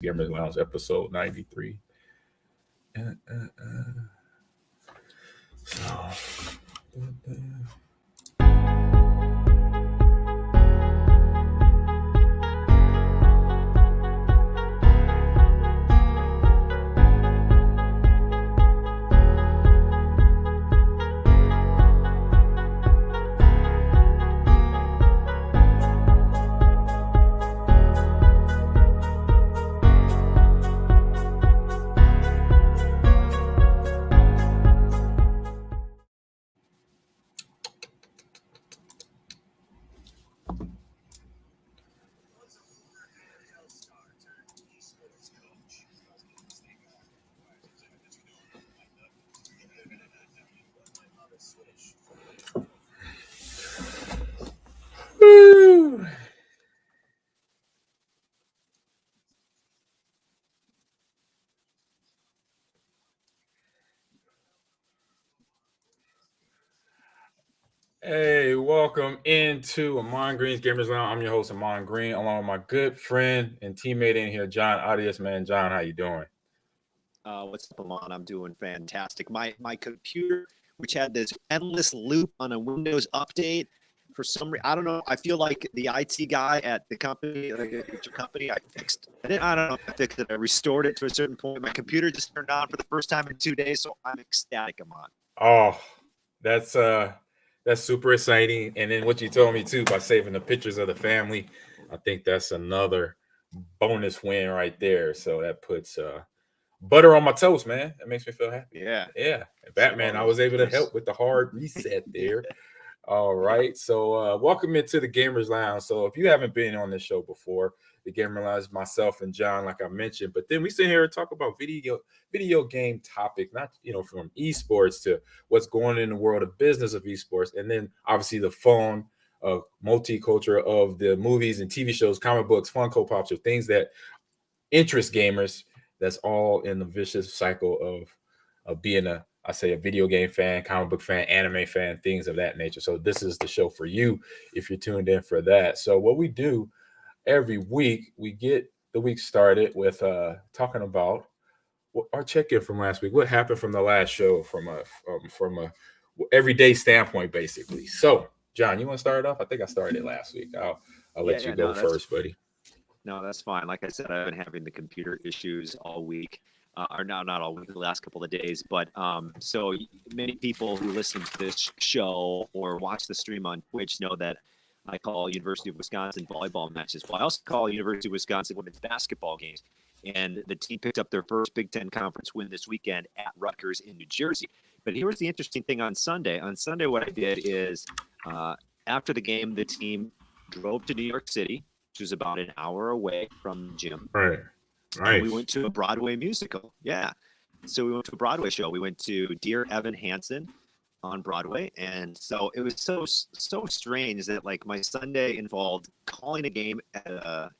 Gamers Lounge, episode 93. So, woo. Hey, welcome into Ahman Green's Gamers Lounge. I'm your host, Ahman Green, along with my good friend and teammate in here, John Audius. Man, John, how you doing? What's up, Ahman? I'm doing fantastic. My computer, which had this endless loop on a Windows update, for some reason, I don't know. I feel like the IT guy at the company, like at your company, I don't know if I fixed it. I restored it to a certain point. My computer just turned on for the first time in 2 days, so I'm ecstatic, Ahman. Oh, that's that's super exciting. And then what you told me too by saving the pictures of the family, I think that's another bonus win right there. So that puts butter on my toast, man. That makes me feel happy. Yeah. Yeah. Batman, I was able to help with the hard reset there. All right. So welcome into the Gamers Lounge. So if you haven't been on this show before, the Gamer Lounge is myself and John, like I mentioned. But then we sit here and talk about video game topic, not from esports to what's going on in the world of business of esports, and then obviously the fun multicultural of the movies and TV shows, comic books, Funko Pops, or things that interest gamers. That's all in the vicious cycle of being a video game fan, comic book fan, anime fan, things of that nature. So this is the show for you if you're tuned in for that. So what we do every week, we get the week started with talking about our check-in from last week. What happened from the last show from a everyday standpoint, basically. So, John, you want to start it off? I think I started last week. I'll let you go first, buddy. No, that's fine. Like I said, I've been having the computer issues all week, or now not all week, the last couple of days. But so many people who listen to this show or watch the stream on Twitch know that I call University of Wisconsin volleyball matches. Well, I also call University of Wisconsin women's basketball games. And the team picked up their first Big Ten conference win this weekend at Rutgers in New Jersey. But here's the interesting thing on Sunday. On Sunday, what I did is after the game, the team drove to New York City, which was about an hour away from the gym. Right. Right. We went to a Broadway musical. Yeah. So we went to a Broadway show. We went to Dear Evan Hansen on Broadway. And so it was so strange that like my Sunday involved calling a game at a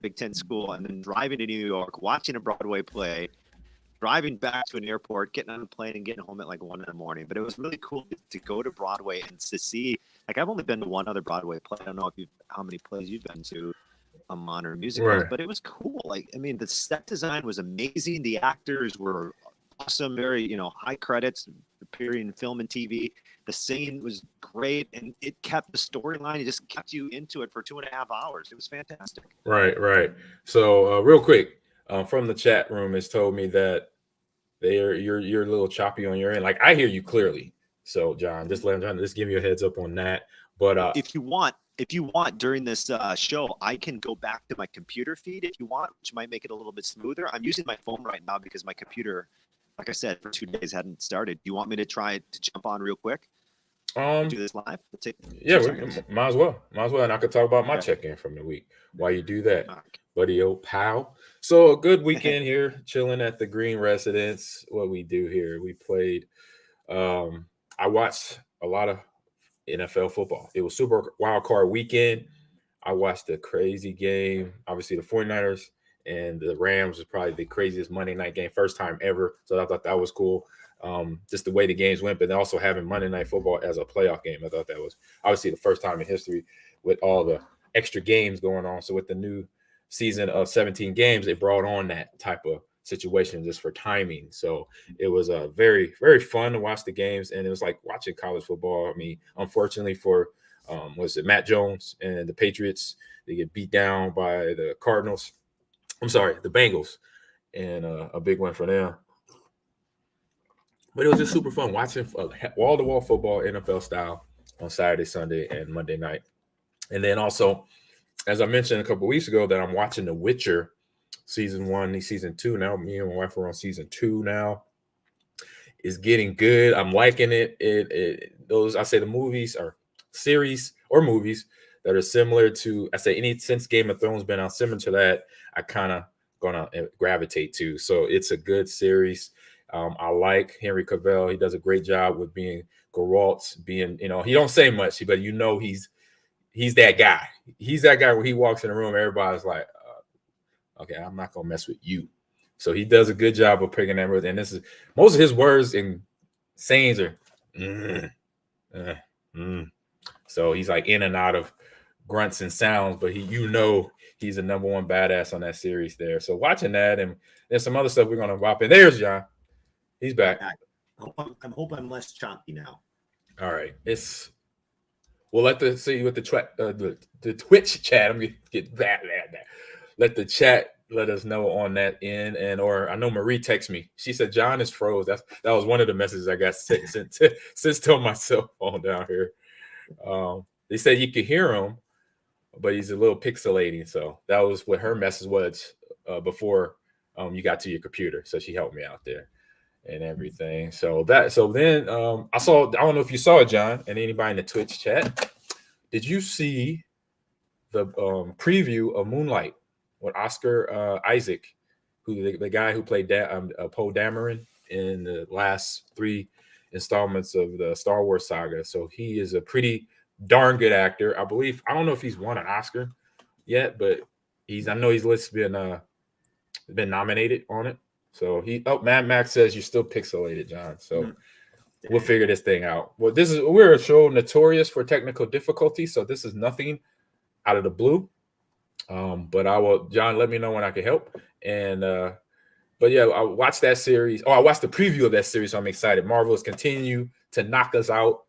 Big Ten school and then driving to New York, watching a Broadway play, driving back to an airport, getting on a plane and getting home at like 1 a.m. But it was really cool to go to Broadway and to see, like I've only been to one other Broadway play. I don't know how many plays you've been to or musicals, Right. but it was cool. Like, I mean, the set design was amazing. The actors were awesome, very, high credits, appearing in film and TV. The singing was great, and it kept the storyline. It just kept you into it for 2.5 hours. It was fantastic. Right. So real quick, from the chat room has told me that you're a little choppy on your end. Like I hear you clearly. So John, just give you a heads up on that. But if you want during this show, I can go back to my computer feed if you want, which might make it a little bit smoother. I'm using my phone right now because my computer, like I said, for 2 days hadn't started. Do you want me to try to jump on real quick? Do this live? might as well. And I could talk about my check-in from the week while you do that, buddy, old pal. So a good weekend here, chilling at the Green Residence. What we do here, we played. I watched a lot of NFL football. It was Super Wild Card weekend. I watched a crazy game. Obviously, the 49ers and the Rams was probably the craziest Monday night game, first time ever. So I thought that was cool. Just the way the games went, but then also having Monday Night Football as a playoff game. I thought that was obviously the first time in history with all the extra games going on. So with the new season of 17 games, they brought on that type of situation just for timing. So it was a very, very fun to watch the games, and it was like watching college football. I mean, unfortunately for was it Matt Jones and the Patriots, they get beat down by the Cardinals. I'm sorry, the Bengals, and a big win for them. But it was just super fun watching wall-to-wall football, NFL style, on Saturday, Sunday, and Monday night. And then also, as I mentioned a couple weeks ago, that I'm watching The Witcher season 1, season 2 now. Me and my wife are on season 2 now. It's getting good. I'm liking it. Those, I say, the movies are series or movies that are similar to, I say, since Game of Thrones been out, similar to that, I kind of gonna gravitate to. So it's a good series. I like Henry Cavill. He does a great job with being Geralt, being, he don't say much, but he's that guy. He's that guy where he walks in the room, everybody's like, okay, I'm not gonna mess with you. So he does a good job of picking that word. And this is most of his words and sayings are So he's like in and out of grunts and sounds, but he's the number one badass on that series there. So watching that, and there's some other stuff we're gonna whop in. There's John. He's back. I hope I'm less choppy now. All right. We'll let the Twitch chat. I'm gonna get that. Let the chat let us know on that end. And or I know Marie texted me. She said John is froze. That was one of the messages I got sent to my cell phone down here. They said you could hear him, but he's a little pixelating. So that was what her message was before you got to your computer. So she helped me out there and everything. So then I don't know if you saw it, John, and anybody in the Twitch chat. Did you see the preview of Moonlight with Oscar Isaac, who the guy who played Poe Dameron in the last 3 installments of the Star Wars saga? So he is a pretty darn good actor. I believe, I don't know if he's won an Oscar yet, but I know he's been nominated on it. So Mad Max says you're still pixelated, John. So we'll figure this thing out. Well, we're a show notorious for technical difficulties, so this is nothing out of the blue. But John, let me know when I can help. And but yeah, I watched that series. I watched the preview of that series, so I'm excited. Marvel has continued to knock us out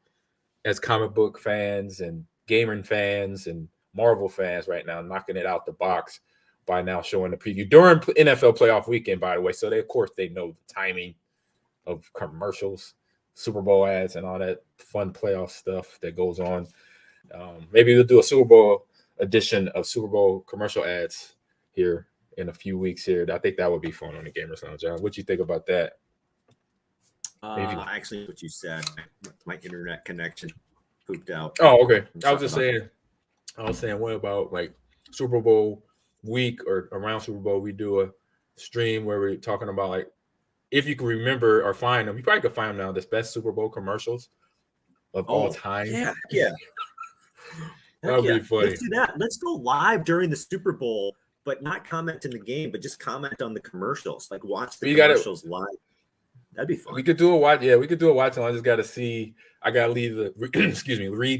as comic book fans and gaming fans and Marvel fans right now, knocking it out the box by now showing the preview during NFL playoff weekend, by the way. So of course they know the timing of commercials, Super Bowl ads, and all that fun playoff stuff that goes on. Maybe we'll do a Super Bowl edition of Super Bowl commercial ads here in a few weeks here. I think that would be fun on the Gamers Lounge, John. What you think about that? Actually, what you said, my internet connection pooped out. Oh, okay. I was saying, what about like Super Bowl week or around Super Bowl? We do a stream where we're talking about, like, if you can remember or find them. You probably could find them now. The best Super Bowl commercials of all time. Yeah. That would be funny. Let's do that. Let's go live during the Super Bowl, but not comment in the game, but just comment on the commercials. Like watch the commercials live. That'd be fun. We could do a watch. Yeah, we could do a watch. I just got to see. I got to read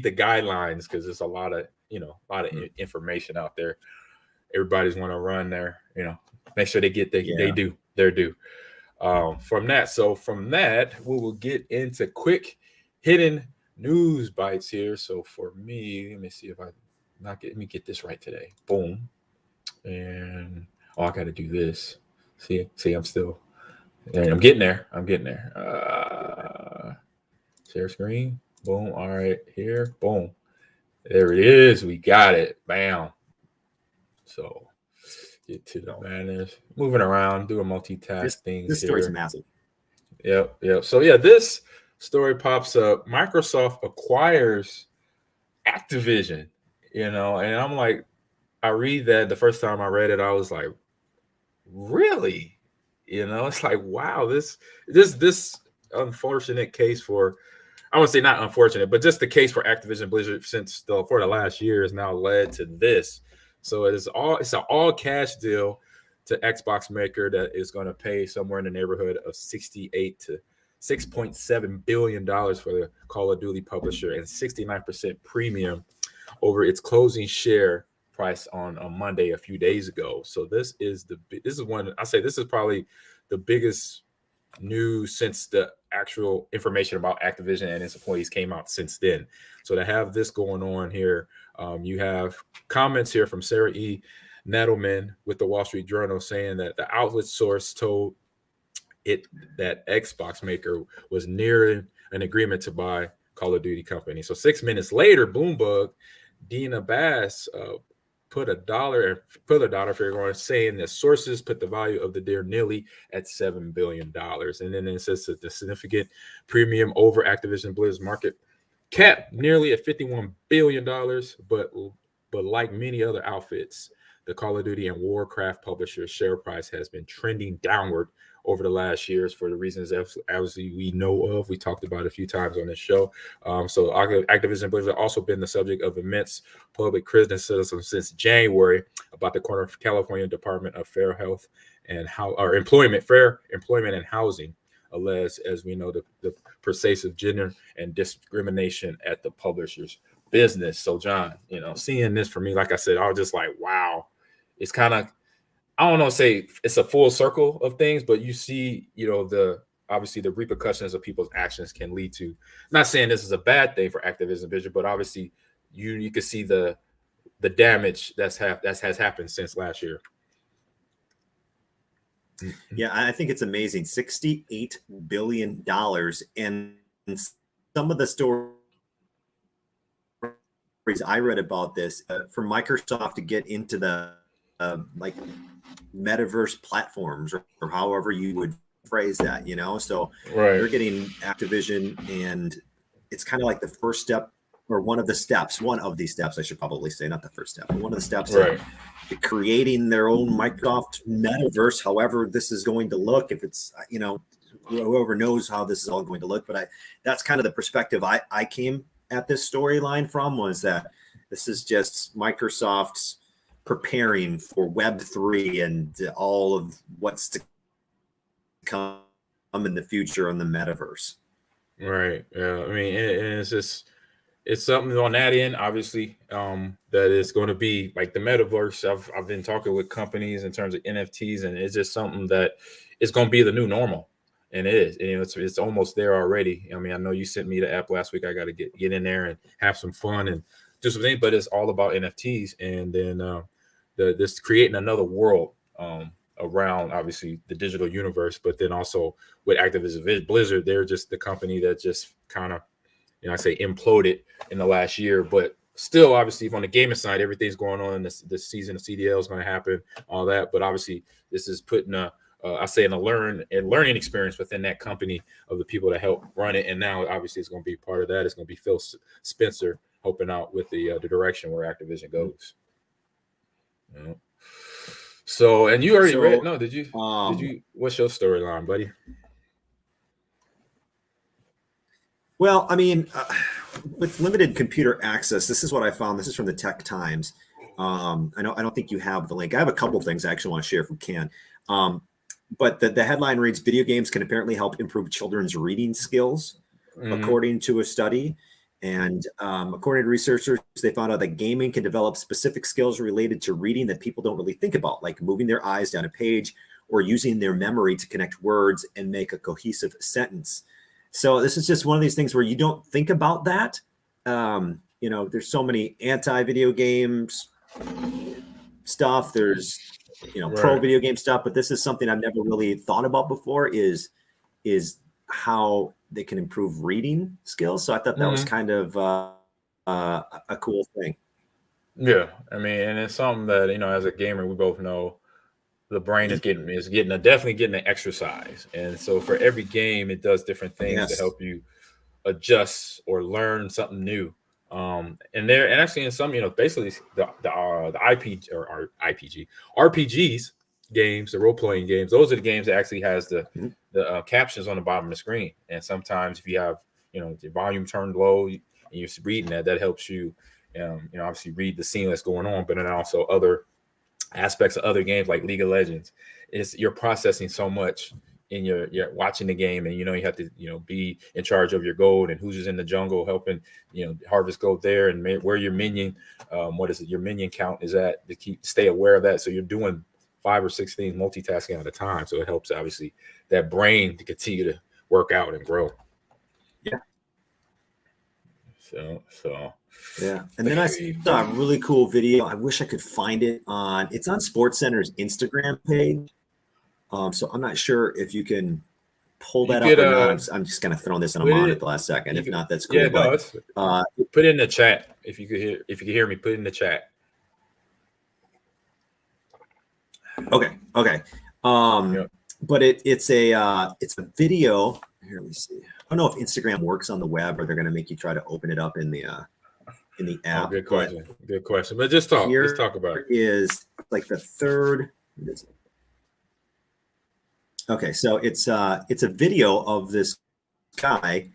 the guidelines, because there's a lot of information out there. Everybody's want to run their, make sure they get their due. From that, we will get into quick hidden news bites here. So for me, let me see if let me get this right today. Boom. And I got to do this. See, I'm still, and I'm getting there. Share screen. Boom. All right, here. Boom. There it is. We got it. Bam. So get to the manners. Moving around, doing multitask things. This story's massive. Yep. So yeah, this story pops up. Microsoft acquires Activision, and I'm like, I read that. The first time I read it, I was like, really? It's like, wow, this unfortunate case for, I wouldn't say not unfortunate, but just the case for Activision Blizzard for the last year has now led to this. So it's an all cash deal to Xbox maker that is going to pay somewhere in the neighborhood of $68 to $6.7 billion for the Call of Duty publisher, and 69% premium over its closing share price on Monday a few days ago. So this is one I say this is probably the biggest news since the actual information about Activision and its employees came out since then. So to have this going on here, you have comments here from Sarah E. Nettleman with the Wall Street Journal saying that the outlet source told it that Xbox maker was near an agreement to buy Call of Duty company. So 6 minutes later, Bloomberg, Dina Bass put a dollar figure on, saying that sources put the value of the deal nearly at $7 billion. And then it says that the significant premium over Activision Blizzard's market cap nearly at $51 billion. But like many other outfits, the Call of Duty and Warcraft publisher's share price has been trending downward over the last years for the reasons as we know of. We talked about it a few times on this show. So Activision Blizzard also been the subject of immense public criticism since January about the California Department of Fair Health and Fair Employment and Housing alleged, as we know, the pervasive gender and discrimination at the publisher's business. So John, seeing this for me, like I said, I was just like, wow, it's kind of, I don't know, say it's a full circle of things, but you see, obviously the repercussions of people's actions can lead to, not saying this is a bad thing for Activision Blizzard, but obviously you can see the damage that has happened since last year. Yeah, I think it's amazing. $68 billion. And some of the stories I read about this, for Microsoft to get into the metaverse platforms or however you would phrase that, so right. They're getting Activision, and it's kind of like the first step, or one of these steps, I should probably say, not the first step, but one of the steps right. to creating their own Microsoft metaverse, however this is going to look, if it's, whoever knows how this is all going to look. But that's kind of the perspective I came at this storyline from, was that this is just Microsoft's preparing for Web3 and all of what's to come in the future on the metaverse. Right. Yeah. I mean, and it's something on that end, obviously, that is going to be like the metaverse. I've been talking with companies in terms of NFTs, and it's just something that is going to be the new normal. And it is. And it's almost there already. I mean, I know you sent me the app last week. I got to get in there and have some fun and do some things, but it's all about NFTs. And then this creating another world around, obviously, the digital universe, but then also with Activision Blizzard, they're just the company that just kind of, I say imploded in the last year, but still, obviously, on the gaming side, everything's going on. This season of CDL is going to happen, all that. But obviously, this is putting a learning experience within that company of the people that help run it. And now, obviously, it's going to be part of that. It's going to be Phil Spencer helping out with the direction where Activision goes. Yeah. So, and you already read? No, did you? What's your storyline, buddy? Well, I mean, with limited computer access, this is what I found. This is from the Tech Times. I don't think you have the link. I have a couple things I actually want to share if we can. But the headline reads, video games can apparently help improve children's reading skills, according to a study. And according to researchers, they found out that gaming can develop specific skills related to reading that people don't really think about, like moving their eyes down a page or using their memory to connect words and make a cohesive sentence. So this is just one of these things where you don't think about that. There's so many anti-video games stuff. There's, pro video game stuff, but this is something I've never really thought about before, is how they can improve reading skills. So I thought that was kind of a cool thing. Yeah. I mean, and it's something that, as a gamer, we both know the brain is definitely getting an exercise. And so for every game, it does different things to help you adjust or learn something new. And actually in some, basically the RPGs games, the role-playing games, those are the games that actually has the captions on the bottom of the screen. And sometimes if you have, the volume turned low and you're reading that helps you, obviously read the scene that's going on, but then also other aspects of other games like League of Legends. You're processing so much in your watching the game, and you have to be in charge of your gold and who's in the jungle helping harvest gold there, and where your minion what is it, your minion count is at, to stay aware of that. So you're doing 5 or 6 things multitasking at a time, so it helps obviously that brain to continue to work out and grow. So yeah. And then I saw a really cool video. I wish I could find it it's on SportsCenter's Instagram page. So I'm not sure if you can pull that up or not. I'm just kind of throwing this in on at the last second. If not, that's cool. Yeah, but, put it in the chat if you could hear me. Put it in the chat. Okay. But it's a video. Here, let me see. I don't know if Instagram works on the web, or they're going to make you try to open it up in the app. Good question. But just talk. Let's talk about it. Is like the third. Okay, so it's a video of this guy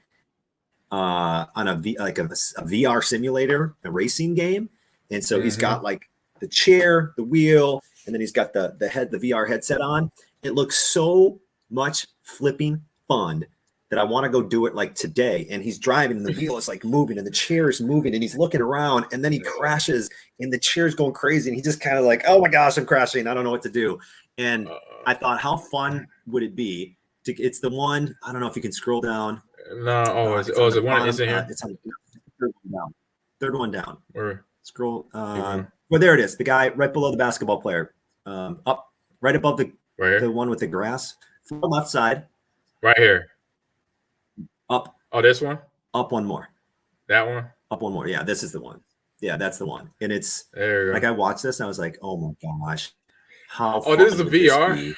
on a VR simulator, a racing game, and so he's got like the chair, the wheel, and then he's got the VR headset on. It looks so much flipping fun that I want to go do it like today. And he's driving, and the wheel is like moving, and the chair is moving, and he's looking around, and then he crashes, and the chair's going crazy, and he just kind of like, oh my gosh, I'm crashing. I don't know what to do. And I third how fun would it be it's the one, I don't know if you can scroll down. No, is it one? It's in here. It's on third one down. Where? Scroll. Well, there it is. The guy right below the basketball player. Up right above the one with the grass. From the left side. Right here. Up. Oh, this one? Up one more. That one? Up one more. Yeah, this is the one. Yeah, that's the one. And it's there you go. Like I watched this and I was like, oh my gosh. How this is the VR?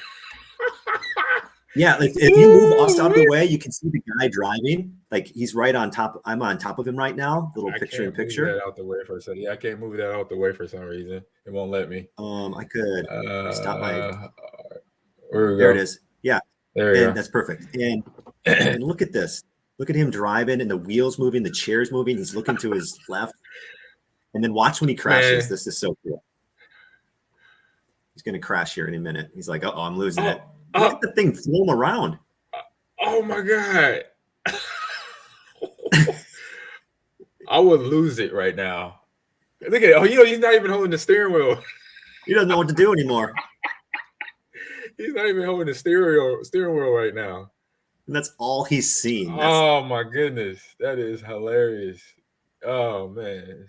Yeah, like if you move us out of the way, you can see the guy driving. Like he's right on top. I'm on top of him right now. Little picture-in-picture. Move that out the way for a second. Yeah, I can't move that out the way for some reason. It won't let me. I could stop my. There it is. Yeah, that's perfect. And look at this. Look at him driving, and the wheels moving, the chair's moving. He's looking to his left, and then watch when he crashes. Man. This is so cool. He's gonna crash here in a minute. He's like, "Oh, I'm losing it." Look at the thing flown around. Oh my god! I would lose it right now. Look at it. Oh, he's not even holding the steering wheel. He doesn't know what to do anymore. He's not even holding the steering wheel right now. And that's all he's seen. Oh my goodness, that is hilarious. Oh man,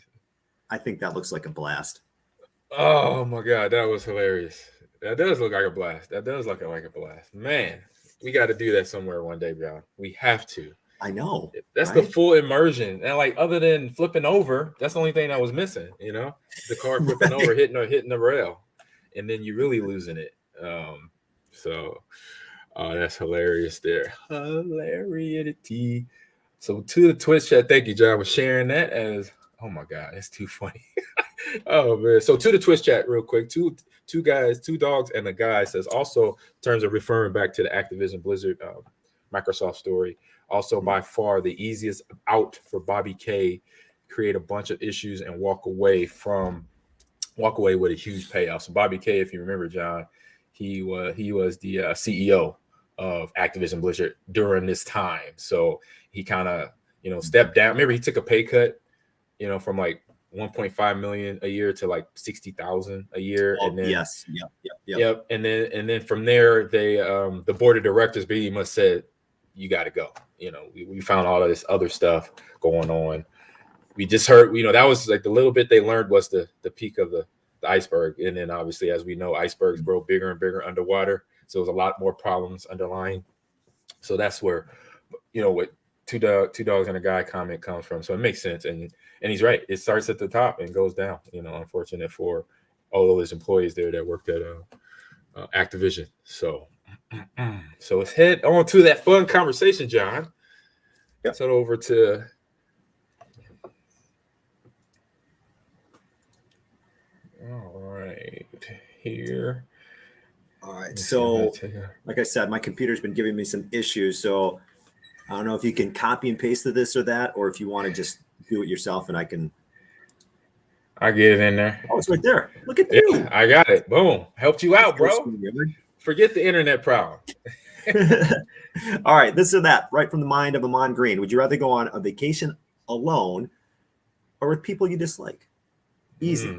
I think that looks like a blast. Oh my god, that was hilarious. That does look like a blast. That does look like a blast. Man, we got to do that somewhere one day, John. We have to. I know. That's right? The full immersion. And like, other than flipping over, that's the only thing that was missing, the car flipping over, hitting the rail. And then you're really losing it. That's hilarious there. Hilarity. So to the Twitch chat, thank you, John, for sharing that as, oh my God, that's too funny. Oh man. So to the Twitch chat real quick, two guys, two dogs and a guy says also in terms of referring back to the Activision Blizzard Microsoft story, also by far the easiest out for Bobby K, create a bunch of issues and walk away with a huge payoff. So Bobby K, if you remember, John, he was the CEO of Activision Blizzard during this time. So he kind of, stepped down. Remember, he took a pay cut, from like 1.5 million a year to like 60,000 a year. And then yes. Yep. And then from there, they the board of directors pretty much said, you got to go. We found all of this other stuff going on. We just heard, that was like the little bit they learned was the peak of the iceberg. And then obviously, as we know, icebergs grow bigger and bigger underwater. So there's a lot more problems underlying. So that's where, what two dogs and a guy comment comes from. So it makes sense. And he's right. It starts at the top and goes down, unfortunate for all of his employees there that worked at Activision. So let's head on to that fun conversation, John. Yep. Let's head over to all right here. All right. So like I said, my computer's been giving me some issues. So I don't know if you can copy and paste this or that, or if you want to just do it yourself and I get it in there. Oh, it's right there. Look at you. I got it. Boom. Helped you out, bro. Forget the internet problem. All right, this or that, right from the mind of Ahman Green. Would you rather go on a vacation alone or with people you dislike? Easy.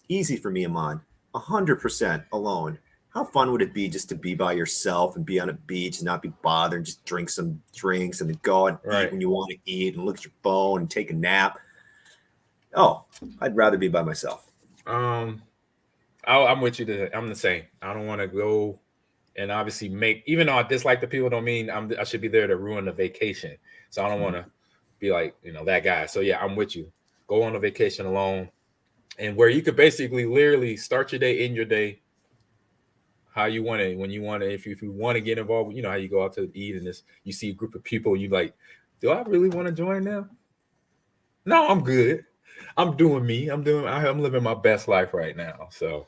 Easy for me, Ahman. 100% alone. How fun would it be just to be by yourself and be on a beach and not be bothered and just drink some drinks and then go and eat when you want to eat and look at your phone and take a nap? Oh, I'd rather be by myself. I'm with you. I'm the same. I don't want to go and obviously even though I dislike the people, don't mean I should be there to ruin the vacation. So I don't want to be like, that guy. So yeah, I'm with you. Go on a vacation alone, and where you could basically literally start your day, end your day how you want it, when you want it. If you want to get involved, how you go out to eat and you see a group of people, you like, do I really want to join them? No, I'm good. I'm doing me. I'm living my best life right now. So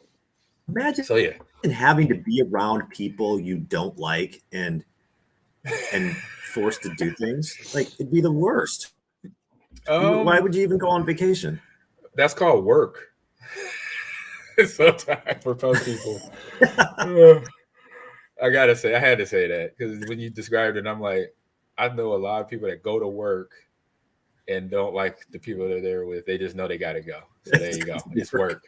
imagine yeah. having to be around people you don't like and forced to do things. Like, it'd be the worst. Why would you even go on vacation? That's called work. Sometimes for most people. I had to say that because when you described it, I'm like, I know a lot of people that go to work and don't like the people they're there with. They just know they got to go. So there you go. It's work.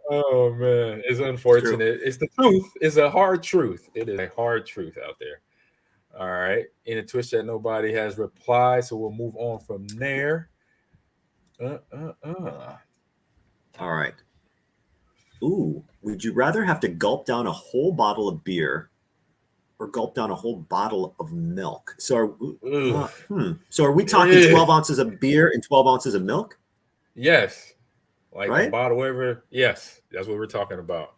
Oh man, it's unfortunate. It's the truth. It's a hard truth. It is a hard truth out there. All right. In a twist that nobody has replied, so we'll move on from there. All right. Ooh, would you rather have to gulp down a whole bottle of beer or gulp down a whole bottle of milk? So are we talking 12 ounces of beer and 12 ounces of milk? Yes. Like a bottle, whatever. Yes, that's what we're talking about.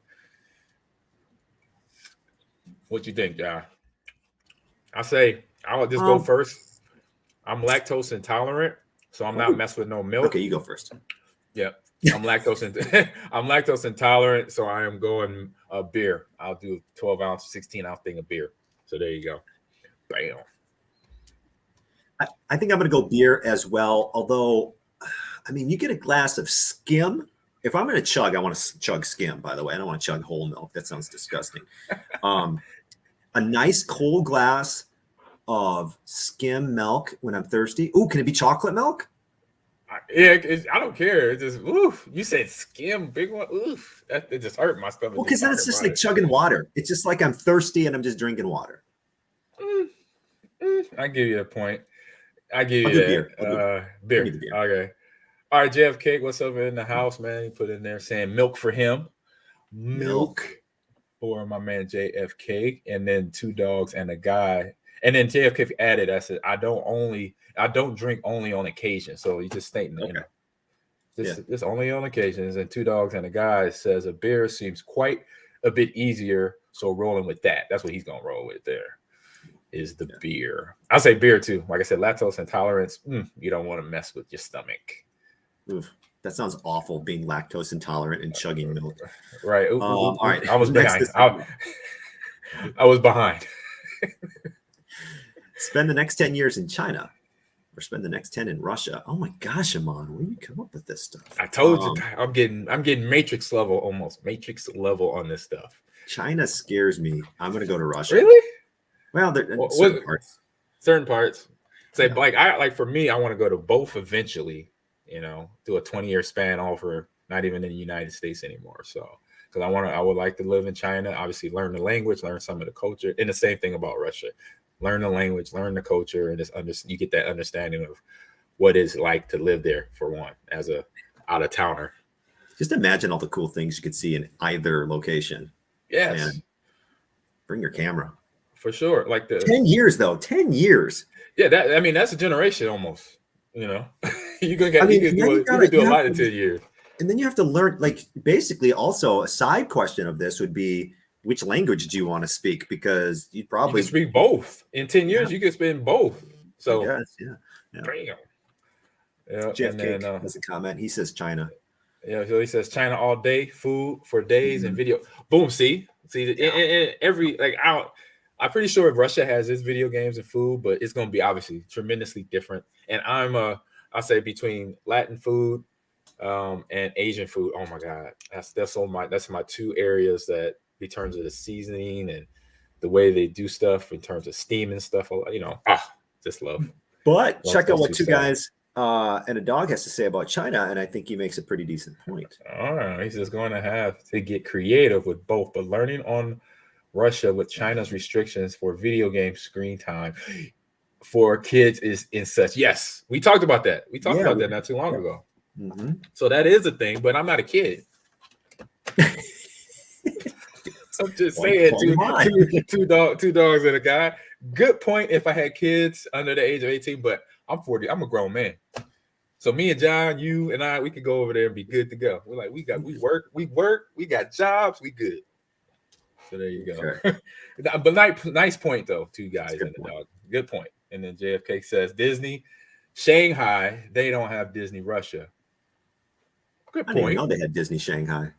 What you think, John? I say I'll just go first. I'm lactose intolerant, so I'm not messing with no milk. Okay, you go first. Yeah, I'm lactose intolerant, so I am going beer. I'll do 12-ounce, 16-ounce thing of beer. So there you go. Bam. I think I'm going to go beer as well. Although, I mean, you get a glass of skim. If I'm going to chug, I want to chug skim, by the way. I don't want to chug whole milk. That sounds disgusting. A nice cold glass of skim milk when I'm thirsty. Ooh, can it be chocolate milk? Yeah, I don't care. It's just, oof. You said skim, big one. Oof. It just hurt my stomach. Well, because then it's just like chugging water. It's just like I'm thirsty and I'm just drinking water. I give you a point. I give you that. Beer. Beer. Okay. All right, JFK, what's up in the house, man? He put in there saying milk for him. Milk for my man JFK. And then 2 dogs and a guy. And then JFK added, I said, I don't drink only on occasion. So he's just stating, this only on occasions. And 2 dogs and a guy says a beer seems quite a bit easier. So rolling with that. That's what he's going to roll with there. Is the beer. I'll say beer too. Like I said, lactose intolerance, you don't want to mess with your stomach. Oof, that sounds awful, being lactose intolerant and chugging milk. Right. All right. I was behind. I was behind. Spend the next 10 years in China or spend the next 10 in Russia. Oh my gosh, Ahman, where do you come up with this stuff? I told you, I'm getting Matrix level, almost Matrix level on this stuff. China scares me. I'm going to go to Russia. Really? Well, certain parts. Certain parts. Say, like for me, I want to go to both eventually. Do a 20-year span over not even in the United States anymore. So, because I would like to live in China. Obviously, learn the language, learn some of the culture, and the same thing about Russia. Learn the language, learn the culture, and just you get that understanding of what it's like to live there. For one, as a out of towner. Just imagine all the cool things you could see in either location. Yes. And bring your camera. For sure. Like 10 years though. 10 years. Yeah, that's a generation almost. You can do a lot in 10 years. And then you have to learn, like, basically also a side question of this would be, which language do you want to speak? Because you can speak both. In 10 years, you can spend both. So yes, Bam. Yeah. JFK has a comment. He says China. Yeah, so he says China all day, food for days, and video. Boom. See, and every I'm pretty sure Russia has its video games and food, but it's going to be obviously tremendously different. And I'll say between Latin food and Asian food. Oh my God, that's my 2 areas that in terms of the seasoning and the way they do stuff in terms of steaming stuff. Just love. But Love check out those what two two styles. guys and a dog has to say about China, and I think he makes a pretty decent point. All right, he's just going to have to get creative with both, but learning on Russia with China's restrictions for video game screen time for kids is in such. Yes, we talked about that. We talked about that not too long ago. Mm-hmm. So that is a thing, but I'm not a kid. I'm just saying, two dogs and a guy. Good point if I had kids under the age of 18, but I'm 40. I'm a grown man. So me and John, you and I, we could go over there and be good to go. We're like, we work, we got jobs, we good. So there you go. Okay. But nice point though, two guys and a dog. Good point. And then JFK says Disney, Shanghai, they don't have Disney Russia. Good point. I didn't know they had Disney Shanghai.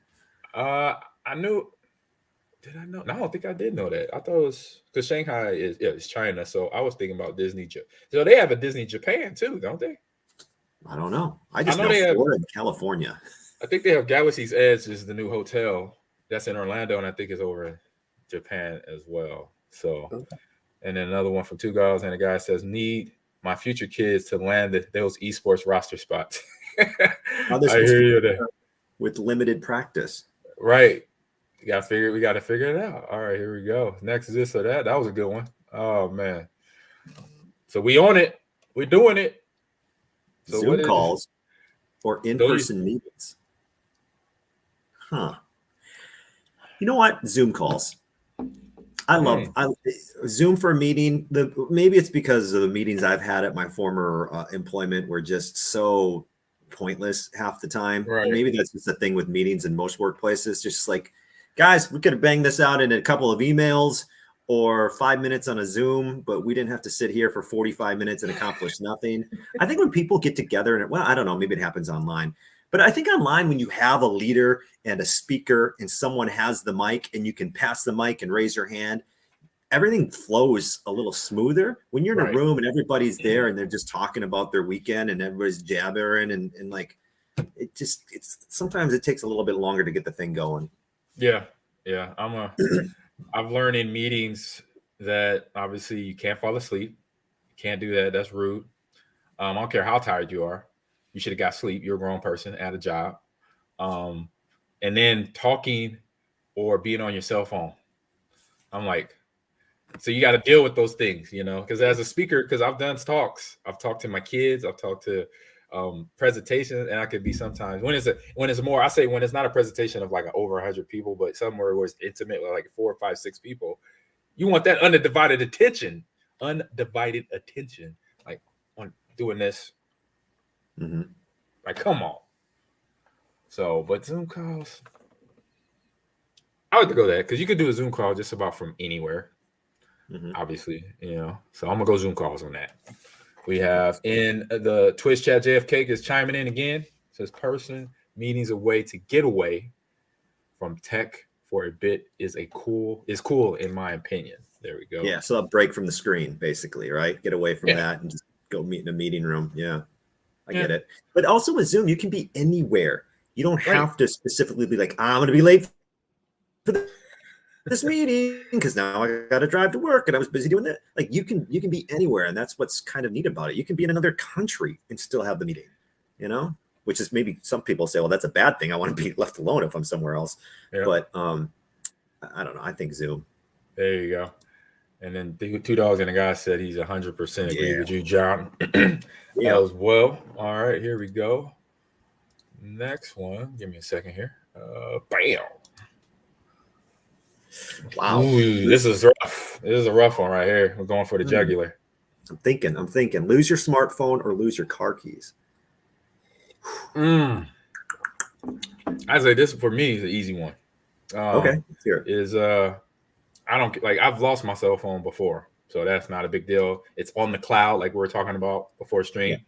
I knew. Did I know? No, I don't think I did know that. I thought it was because Shanghai is China, so I was thinking about Disney. So they have a Disney Japan too, don't they? I don't know. I know they Florida and California. I think they have Galaxy's Edge is the new hotel that's in Orlando, and I think it's over in Japan as well. So, okay. And then another one from two guys, and a guy says, "Need my future kids to land those esports roster spots." I hear you there. With limited practice, right? We got to figure it out. All right, here we go. Next is this or that. That was a good one. Oh man. So we on it. We're doing it. So Zoom calls or in-person meetings. Huh. You know what? Zoom calls. I love Zoom for a meeting. Maybe it's because of the meetings I've had at my former employment were just so pointless half the time. Right. Maybe that's just the thing with meetings in most workplaces. Just like, guys, we could have banged this out in a couple of emails or 5 minutes on a Zoom, but we didn't have to sit here for 45 minutes and accomplish nothing. I think when people get together and I don't know, maybe it happens online, but I think online when you have a leader and a speaker and someone has the mic and you can pass the mic and raise your hand, everything flows a little smoother. When you're in a room and everybody's there and they're just talking about their weekend and everybody's jabbering and like, sometimes it takes a little bit longer to get the thing going. Yeah. I've learned in meetings that obviously you can't fall asleep. You can't do that. That's rude. I don't care how tired you are. You should have got sleep. You're a grown person at a job. And then talking or being on your cell phone. I'm like, so you got to deal with those things, because as a speaker, because I've done talks, I've talked to my kids, I've talked to presentations, and I could be sometimes when it's not a presentation of like over 100 people, but somewhere where it's intimate with like 4 or 5, 6 people, you want that undivided attention, like on doing this. Mm-hmm. Like, come on. So, but Zoom calls, I like to go there because you could do a Zoom call just about from anywhere. Mm-hmm. Obviously, so I'm gonna go Zoom calls on that. We have in the Twitch chat, JFK is chiming in again. Says person meetings a way to get away from tech for a bit is cool in my opinion. There we go. Yeah, so a break from the screen, basically, right? Get away from that and just go meet in a meeting room. Yeah, I get it. But also with Zoom, you can be anywhere. You don't have to specifically be like, I'm gonna be late for this meeting because now I got to drive to work and I was busy doing that. Like you can be anywhere, and that's what's kind of neat about it. You can be in another country and still have the meeting, which is maybe some people say, well, that's a bad thing. I want to be left alone if I'm somewhere else. Yeah. But I don't know. I think Zoom. There you go. And then two dogs and a guy said he's 100% agree with you, John. As well. All right, here we go. Next one. Give me a second here. Bam. Wow. Ooh, this is rough. This is a rough one right here. We're going for the jugular. I'm thinking. Lose your smartphone or lose your car keys. I say this for me is an easy one. Okay. Here. I don't like. I've lost my cell phone before, so that's not a big deal. It's on the cloud, like we were talking about before stream,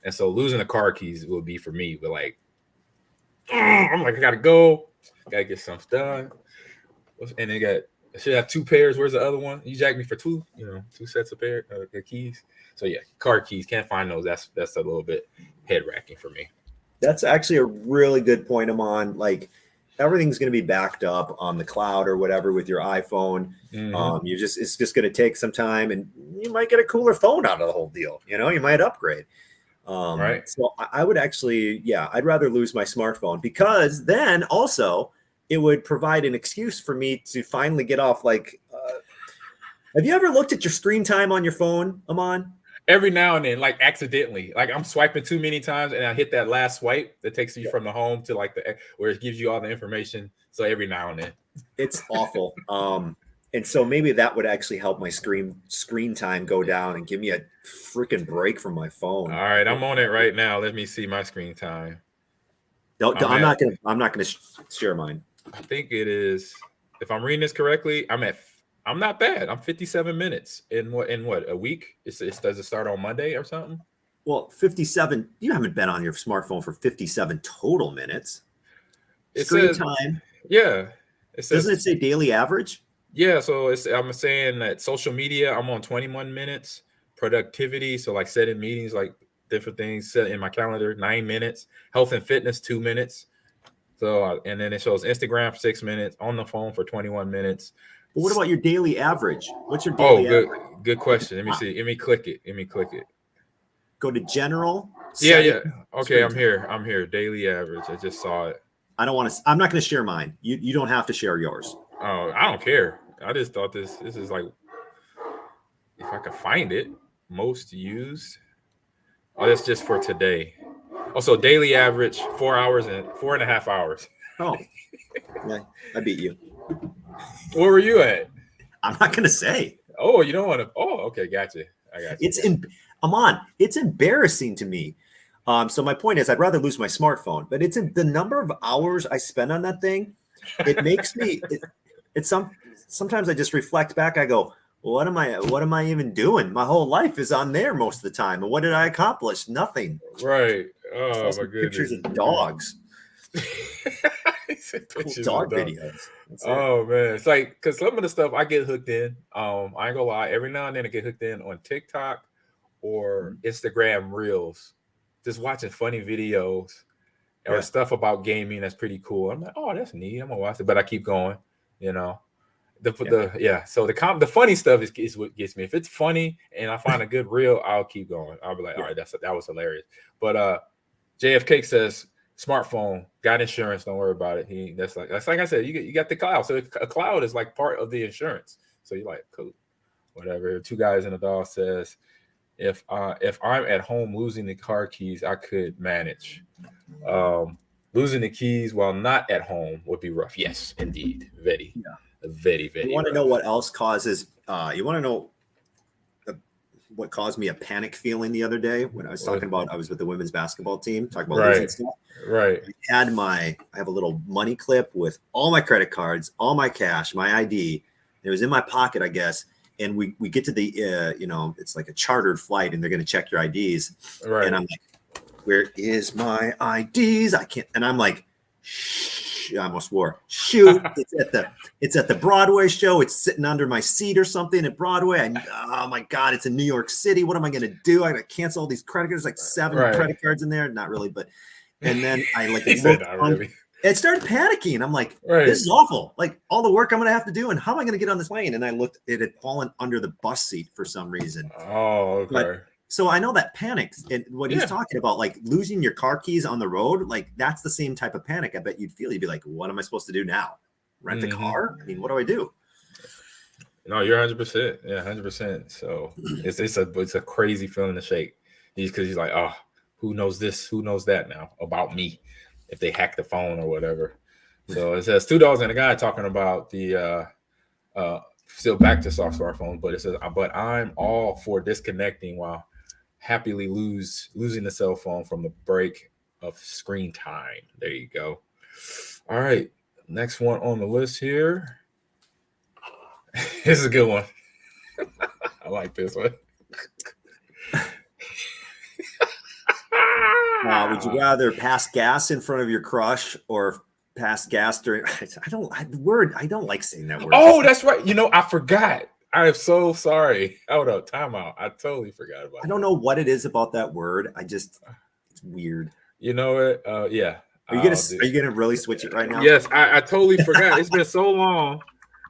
and so losing the car keys will be for me. But like, I'm like, I gotta go. Gotta get something done. And I should have 2 pairs. Where's the other one? You jacked me for 2, 2 sets of keys. So yeah, car keys, can't find those. That's a little bit head racking for me. That's actually a really good point, Ahman. Like everything's going to be backed up on the cloud or whatever with your iPhone. It's just going to take some time, and you might get a cooler phone out of the whole deal. You know, you might upgrade. Right. So I would actually, I'd rather lose my smartphone, because then also it would provide an excuse for me to finally get off. Like, have you ever looked at your screen time on your phone, Ahman? Every now and then, like accidentally, like I'm swiping too many times, and I hit that last swipe that takes you from the home to like where it gives you all the information. So every now and then, it's awful. And so maybe that would actually help my screen time go down and give me a freaking break from my phone. All right, I'm on it right now. Let me see my screen time. I'm not gonna share mine. I think it is. If I'm reading this correctly, I'm not bad. I'm 57 minutes in what a week? Does it start on Monday or something? Well, 57. You haven't been on your smartphone for 57 total minutes. Screen time. Yeah. Doesn't it say daily average? Yeah. So I'm saying that social media, I'm on 21 minutes. Productivity, so like setting meetings, like different things set in my calendar, 9 minutes. Health and fitness, 2 minutes. So and then it shows Instagram for 6 minutes, on the phone for 21 minutes. But what about your daily average? What's your daily average? Good question. Let me see. Let me click it. Go to general. Yeah. Okay, I'm here. Daily average. I just saw it. I'm not going to share mine. You don't have to share yours. Oh, I don't care. I just thought this is like, if I could find it, most used. Oh, that's just for today. Also, daily average 4.5 hours. Oh, yeah, I beat you. Where were you at? I'm not going to say. Oh, you don't want to. Oh, okay, gotcha. I got you. Ahman, it's embarrassing to me. So my point is, I'd rather lose my smartphone, but it's the number of hours I spend on that thing. It makes me. Sometimes I just reflect back. I go, what am I even doing? My whole life is on there most of the time, and what did I accomplish? Nothing. Right. Oh my goodness. Pictures of dogs. Cool dog videos. Oh man, it's like, because some of the stuff I get hooked in. I ain't gonna lie. Every now and then I get hooked in on TikTok or Instagram Reels, just watching funny videos or stuff about gaming that's pretty cool. I'm like, oh, that's neat. I'm gonna watch it, but I keep going. You know, So the funny stuff is what gets me. If it's funny and I find a good reel, I'll keep going. I'll be like, all right, that was hilarious. But JFK says, smartphone, got insurance, don't worry about it. That's like I said, you got the cloud. So a cloud is like part of the insurance. So you're like, cool, whatever. Two guys in a dog says, if I'm at home losing the car keys, I could manage. Losing the keys while not at home would be rough. Yes, indeed. Very, very. You want to know what else causes? You want to know what caused me a panic feeling the other day when I was talking about, I was with the women's basketball team, talking about losing stuff. Right. I have a little money clip with all my credit cards, all my cash, my ID. It was in my pocket, I guess. And we get to the, it's like a chartered flight and they're going to check your IDs. Right. And I'm like, where is my IDs? I can't. And I'm like, I almost swore. Shoot! It's at the Broadway show. It's sitting under my seat or something at Broadway. Oh my God! It's in New York City. What am I going to do? I got to cancel all these credit cards. Like 7 credit cards in there. Not really, but and then I it started panicking. I'm like, this is awful. Like all the work I'm going to have to do, and how am I going to get on this plane? And I looked. It had fallen under the bus seat for some reason. Oh, okay. So I know that panic, and what he's talking about, like losing your car keys on the road, like that's the same type of panic I bet you'd feel. You'd be like, what am I supposed to do now? Rent a car? I mean, what do I do? No, you're 100%. Yeah, 100%. So it's a crazy feeling to shake. Because he's like, oh, who knows this? Who knows that now about me? If they hack the phone or whatever. So it says $2 and a guy talking about the still back to soft smartphones, but it says, but I'm all for disconnecting while happily losing the cell phone from the break of screen time. There you go. All right, next one on the list here. This is a good one. I like this one. Would you rather pass gas in front of your crush or pass gas during? I don't like saying that word. Oh, that's right. I forgot. I am so sorry. Hold up, time out. I totally forgot about it. I don't know what it is about that word. It's weird. You know what? Yeah. Are you gonna really switch it right now? Yes, I totally forgot. It's been so long.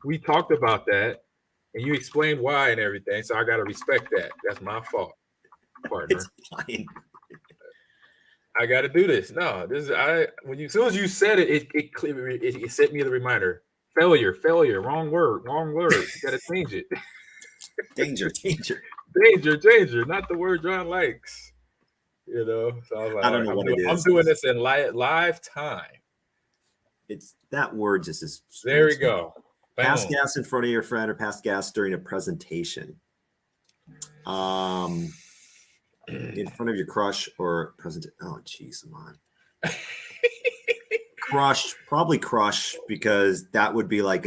We talked about that, and you explained why and everything. So I got to respect that. That's my fault, partner. It's fine. I got to do this. No, this is as soon as you said it, it sent me the reminder. Failure, wrong word. You got to change it. Danger. danger. Not the word John likes. So I was like, I don't know what it is. I'm doing this in live time. It's that word just is. There we go. Pass gas in front of your friend or pass gas during a presentation. In front of your crush or present. Oh, geez, Ahman. Probably crush, because that would be like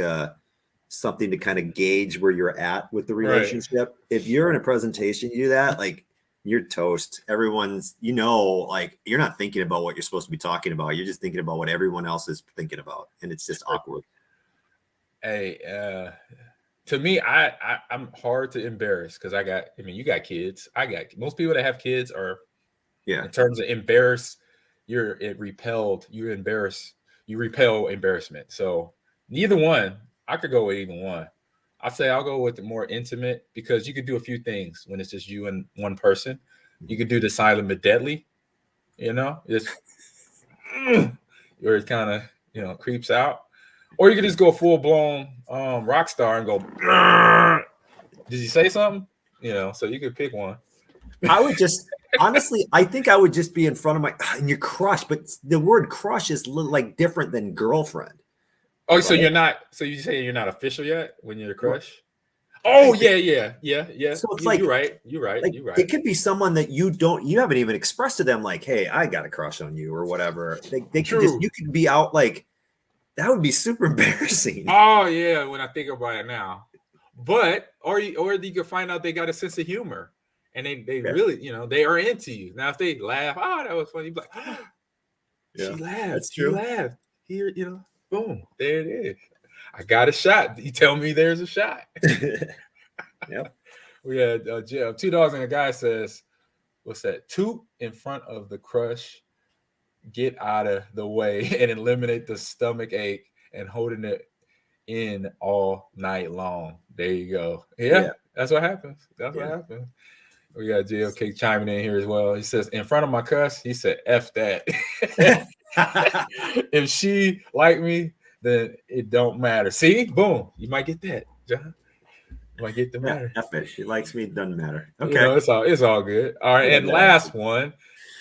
something to kind of gauge where you're at with the relationship. Right. If you're in a presentation, you do that, like, you're toast. Everyone's, like, you're not thinking about what you're supposed to be talking about. You're just thinking about what everyone else is thinking about, and it's just awkward. Hey, to me, I'm hard to embarrass because you got kids. Most people that have kids are, in terms of embarrass, you repel embarrassment. So neither one, I could go with either one. I say I'll go with the more intimate, because you could do a few things when it's just you and one person. You could do the silent but deadly, just where it kind of, creeps out. Or you could just go full blown rock star and go, did you say something? So you could pick one. I would just, honestly, I think I would just be in front of and your crush, but the word crush is like different than girlfriend. Oh, right? So you say you're not official yet when you're a crush? Oh, yeah. So it's like, you're right. Like, you're right. It could be someone that you haven't even expressed to them, like, hey, I got a crush on you or whatever. They could you could be out like, that would be super embarrassing. Oh yeah, when I think about it now. But or you can find out they got a sense of humor, and they really, they are into you. Now if they laugh, that was funny. You're like, she laughed. That's true. She laughed. Here, boom, there it is. I got a shot. You tell me there's a shot. Yep. We had Two Dogs and a Guy says, what's that? Toot in front of the crush. Get out of the way and eliminate the stomach ache and holding it in all night long. There you go. Yeah. That's what happens. What happens. We got JLK chiming in here as well. He says, in front of my cuss, he said, F that. If she like me, then it don't matter. See? Boom. You might get that, John. You might get the matter. F it. She likes me, it doesn't matter. Okay. It's all good. All right. And last one.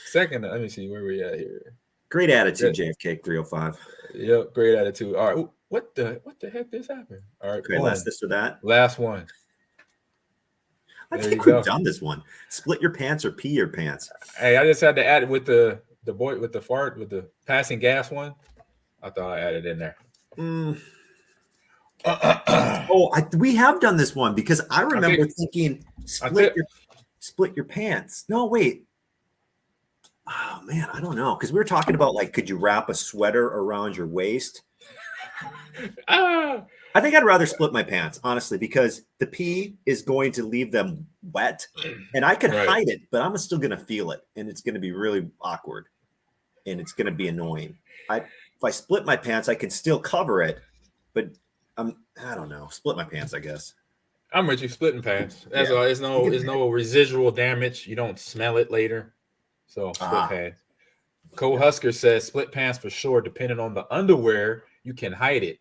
Second, let me see where we at here. Great attitude, JFK 305. Yep, great attitude. All right, what the heck just happened? All right, okay, last this or that. Last one. I think we've done this one. Split your pants or pee your pants. Hey, I just had to add it with the boy with the fart with the passing gas one. I thought I added in there. We have done this one, because I remember thinking split your pants. No, wait. Oh man, I don't know, because we were talking about, like, could you wrap a sweater around your waist? I think I'd rather split my pants, honestly, because the pee is going to leave them wet, and I could hide it, but I'm still going to feel it, and it's going to be really awkward, and it's going to be annoying. If I split my pants, I can still cover it, but I don't know. Split my pants, I guess. I'm with you. Splitting pants. That's all. There's no residual damage. You don't smell it later. So split pants. Cole Husker says split pants for sure. Depending on the underwear, you can hide it.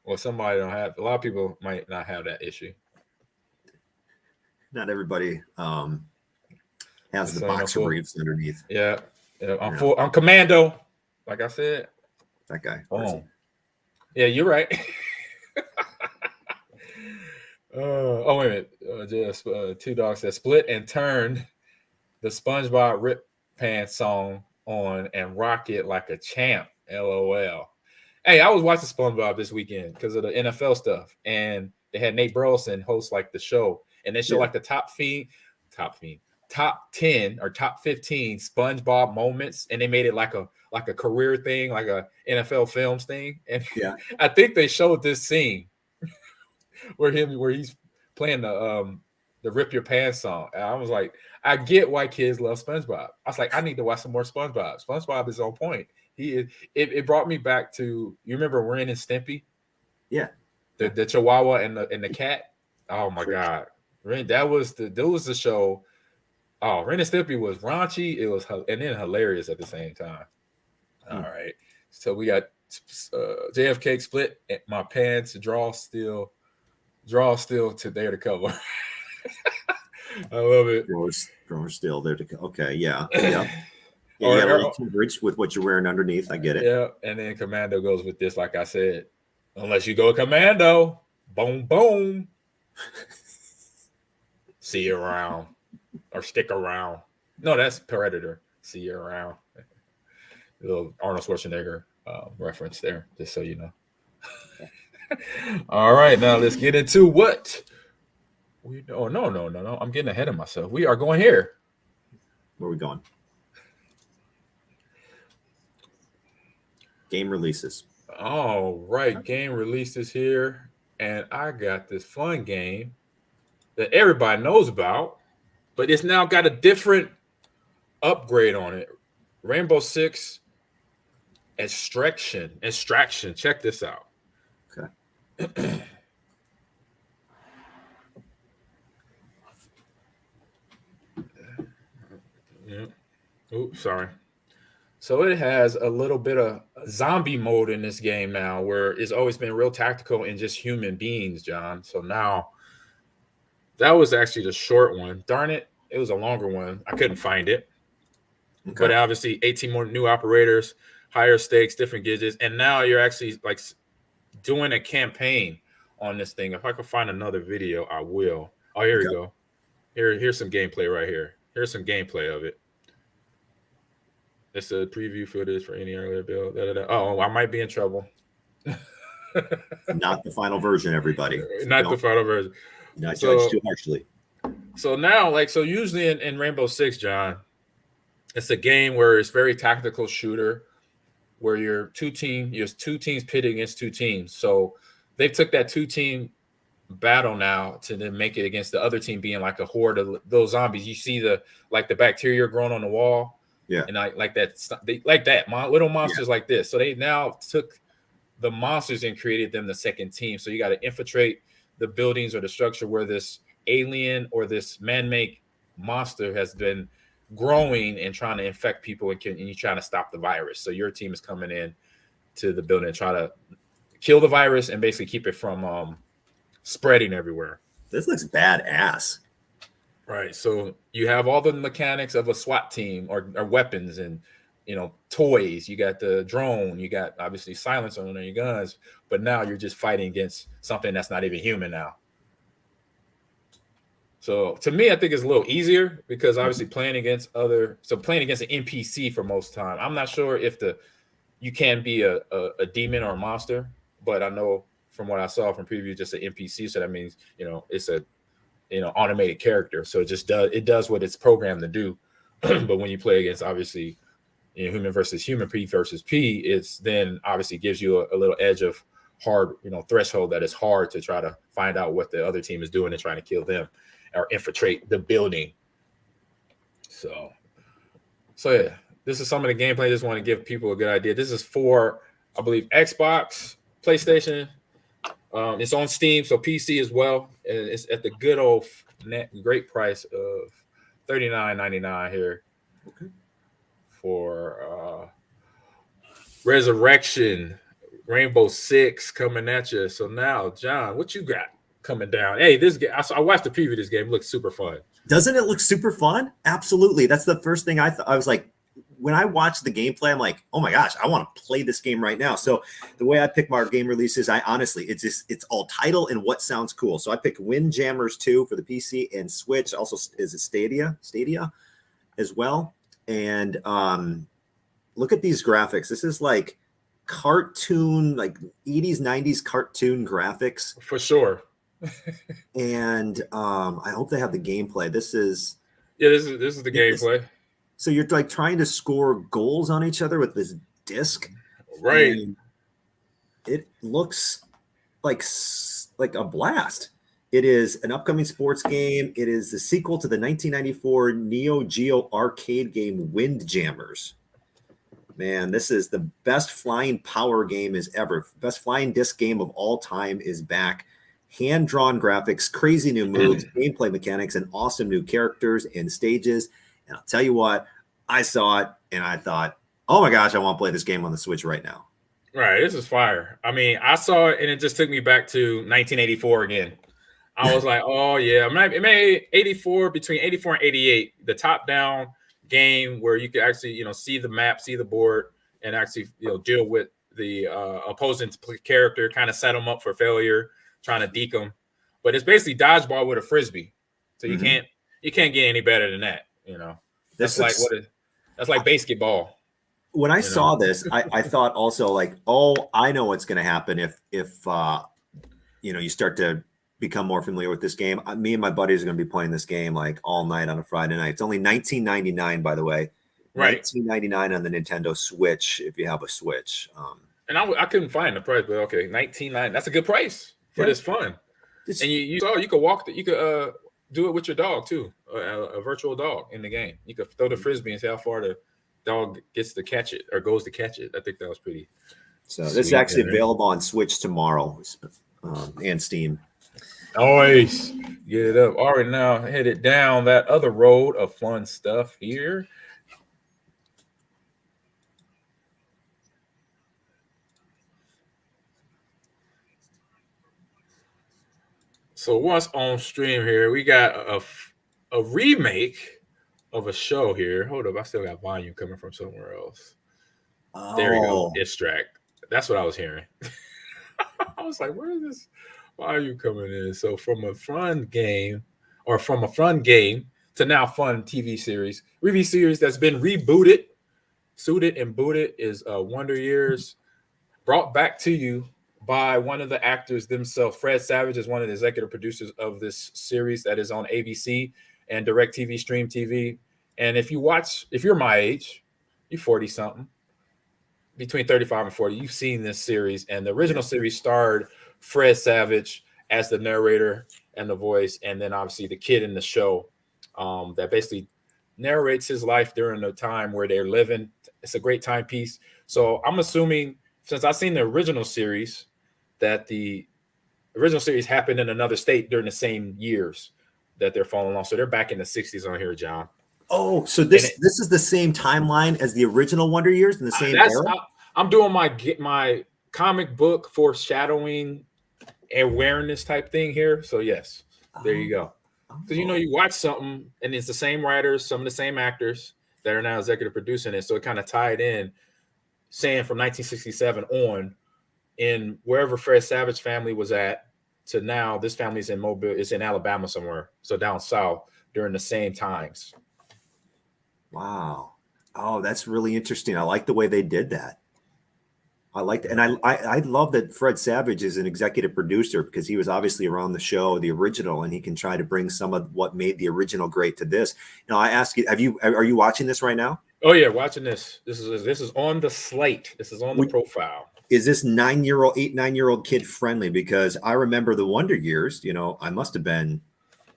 Well, somebody don't have. A lot of people might not have that issue. Not everybody has the boxer briefs underneath. Yeah. I'm commando. Like I said, that guy. Yeah, you're right. Wait a minute. Two Dogs said split and turn the SpongeBob Rip Pants song on and rock it like a champ. LOL. Hey, I was watching SpongeBob this weekend because of the NFL stuff, and they had Nate Burleson host like the show, and they show like the top 10 or top 15 SpongeBob moments, and they made it like a career thing, like a NFL films thing. And I think they showed this scene where he's playing the the Rip Your Pants song. And I was like, I get why kids love SpongeBob. I was like, I need to watch some more SpongeBob. SpongeBob is on point. He is. It brought me back to, you remember Ren and Stimpy? Yeah. The Chihuahua and the cat. Oh my God, Ren! That was the show. Oh, Ren and Stimpy was raunchy. It was and then hilarious at the same time. All right, so we got JFK split. My pants draw still to there to cover. I love it. Drawer still there to okay, yeah, yeah. Yeah, you got a little coverage with what you're wearing underneath. I get it. Yeah, and then Commando goes with this, like I said. Unless you go Commando, boom, boom. See you around, or stick around. No, that's Predator. See you around. A little Arnold Schwarzenegger reference there, just so you know. All right, now let's get into what we. Oh no! I'm getting ahead of myself. We are going here. Where are we going? Game releases. All right, game releases here, and I got this fun game that everybody knows about, but it's now got a different upgrade on it. Rainbow Six Extraction. Check this out. Okay. Yeah. Oops, sorry. So it has a little bit of zombie mode in this game now, where it's always been real tactical and just human beings, John. So now that was actually the short one. Darn it, it was a longer one. I couldn't find it. Okay. But obviously 18 more new operators, higher stakes, different gadgets. And now you're actually like doing a campaign on this thing. If I could find another video, I will. Oh, here we go. Here's some gameplay right here. Here's some gameplay of it. It's a preview footage for any earlier build. Oh, I might be in trouble. Not the final version, everybody. Not the final version. Not judged too harshly. So now, so usually in Rainbow Six, John, it's a game where it's very tactical shooter, where you're two teams pitting against two teams. So they took that 2-team battle now to then make it against the other team being like a horde of those zombies. You see the bacteria growing on the wall. Yeah, and little monsters like this. So they now took the monsters and created them the second team. So you got to infiltrate the buildings or the structure where this alien or this man-made monster has been growing and trying to infect people, and you're trying to stop the virus. So your team is coming in to the building and try to kill the virus and basically keep it from spreading everywhere. This looks badass. Right. So you have all the mechanics of a SWAT team or weapons and, toys. You got the drone. You got obviously silencer on your guns. But now you're just fighting against something that's not even human now. So to me, I think it's a little easier because obviously playing against an NPC for most time. I'm not sure if you can be a demon or a monster, but I know from what I saw from preview, just an NPC. So that means, it's a automated character. So it does what it's programmed to do. But when you play against obviously human versus human, P versus P, it's then obviously gives you a little edge of hard, threshold that is hard to try to find out what the other team is doing and trying to kill them or infiltrate the building. So yeah, this is some of the gameplay. I just want to give people a good idea. This is for, I believe, Xbox, PlayStation. It's on Steam, so PC as well. And it's at the good old great price of $39.99 here for Resurrection, Rainbow Six coming at you. So now, John, what you got coming down? Hey, this game, I watched the preview of this game. It looks super fun. Doesn't it look super fun? Absolutely. That's the first thing I thought. I was like, when I watched the gameplay, I'm like, oh my gosh, I want to play this game right now. So the way I pick my game releases, it's all title and what sounds cool. So I picked Windjammers 2 for the PC and Switch. Also, is it Stadia as well. And look at these graphics. This is like cartoon, like 80s, 90s cartoon graphics. For sure. And I hope they have the gameplay. This is the gameplay. So you're like trying to score goals on each other with this disc, right? It looks like a blast. It is an upcoming sports game. It is the sequel to the 1994 Neo Geo arcade game Windjammers. Man, this is the best flying power game is ever. Best flying disc game of all time is back. Hand-drawn graphics, crazy new moves, gameplay mechanics, and awesome new characters and stages. And I'll tell you what, I saw it and I thought, oh my gosh, I want to play this game on the Switch right now. Right, this is fire. I mean, I saw it and it just took me back to 1984 again. I was like, oh yeah, it made 84 between 84 and 88, the top-down game where you could actually, see the map, see the board, and actually, deal with the opposing character, kind of set them up for failure, trying to deke them. But it's basically dodgeball with a frisbee, so you can't get any better than that. That's like basketball. When I saw this, I thought also like, oh, I know what's going to happen if you start to become more familiar with this game. Me and my buddies are going to be playing this game like all night on a Friday night. It's only $19.99, by the way. Right. $19.99 on the Nintendo Switch if you have a Switch. And I couldn't find the price, but okay, $19.99. That's a good price for this fun. And you could walk. You could do it with your dog too, a virtual dog in the game. You could throw the frisbee and see how far the dog gets to catch it or goes to catch it. I think that was pretty. So this is actually available on Switch tomorrow and Steam. Always get it up. All right, now headed down that other road of fun stuff here. So what's on stream here? We got a remake of a show here. Hold up, I still got volume coming from somewhere else. There you go. Extract. That's what I was hearing. I was like, where is this? Why are you coming in? So from a fun game to now fun TV series, review series that's been rebooted, suited and booted is Wonder Years, brought back to you by one of the actors themselves. Fred Savage is one of the executive producers of this series that is on ABC and DirecTV, Stream TV. And if you're my age, you're 40 something, between 35 and 40, you've seen this series. And the original series starred Fred Savage as the narrator and the voice, and then obviously the kid in the show that basically narrates his life during the time where they're living. It's a great timepiece. So I'm assuming, since I've seen the original series, that the original series happened in another state during the same years that they're following along. So they're back in the 60s on here, John. Oh, so this is the same timeline as the original Wonder Years in the same era? I'm doing my comic book foreshadowing awareness type thing here. So yes, there you go. Because you watch something and it's the same writers, some of the same actors that are now executive producing it. So it kind of tied in, saying from 1967 on, in wherever Fred Savage family was at, to now this family's in Mobile, it's in Alabama somewhere. So down south during the same times. Wow. Oh, that's really interesting. I like the way they did that. I like that. And I love that Fred Savage is an executive producer, because he was obviously around the show, the original, and he can try to bring some of what made the original great to this. Now, I ask you, are you watching this right now? Oh yeah, watching this. This is on the slate. This is on the profile. Is this 9-year-old kid friendly? Because I remember the Wonder Years, I must have been